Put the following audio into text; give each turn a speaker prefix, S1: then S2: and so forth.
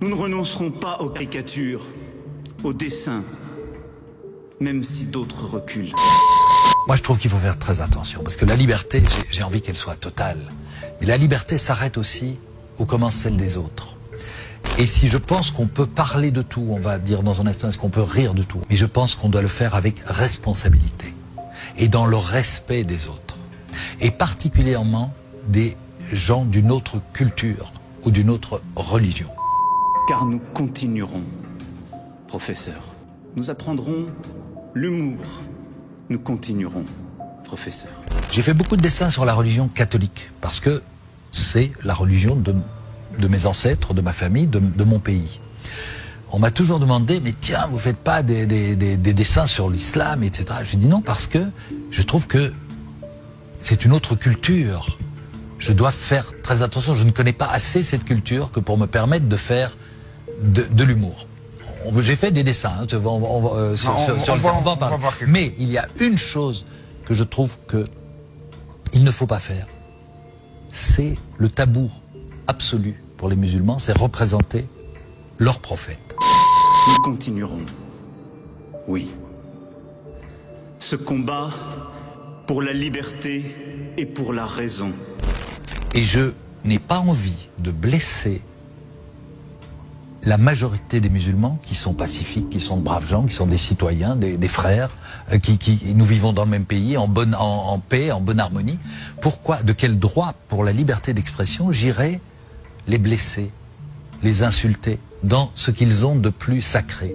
S1: Nous ne renoncerons pas aux caricatures, aux dessins, même si d'autres reculent.
S2: Moi, je trouve qu'il faut faire très attention, parce que la liberté, j'ai envie qu'elle soit totale. Mais la liberté s'arrête aussi où commence celle des autres. Et si je pense qu'on peut parler de tout, on va dire dans un instant, est-ce qu'on peut rire de tout? Mais je pense qu'on doit le faire avec responsabilité et dans le respect des autres. Et particulièrement des gens d'une autre culture ou d'une autre religion.
S1: Car nous continuerons, professeur. Nous apprendrons l'humour. Nous continuerons, professeur.
S2: J'ai fait beaucoup de dessins sur la religion catholique, parce que c'est la religion de mes ancêtres, de ma famille, de mon pays. On m'a toujours demandé, mais tiens, vous faites pas des dessins sur l'islam, etc. Je dis non, parce que je trouve que c'est une autre culture. Je dois faire très attention, je ne connais pas assez cette culture que pour me permettre de faire de l'humour. J'ai fait des dessins, hein, on va en parler. Mais il y a une chose que je trouve que il ne faut pas faire. C'est le tabou absolu pour les musulmans, c'est représenter leur prophète.
S1: Nous continuerons. Oui. Ce combat pour la liberté et pour la raison.
S2: Et je n'ai pas envie de blesser la majorité des musulmans qui sont pacifiques, qui sont de braves gens, qui sont des citoyens, des frères, nous vivons dans le même pays, en paix, en bonne harmonie. Pourquoi, de quel droit, pour la liberté d'expression, j'irais les blesser, les insulter dans ce qu'ils ont de plus sacré?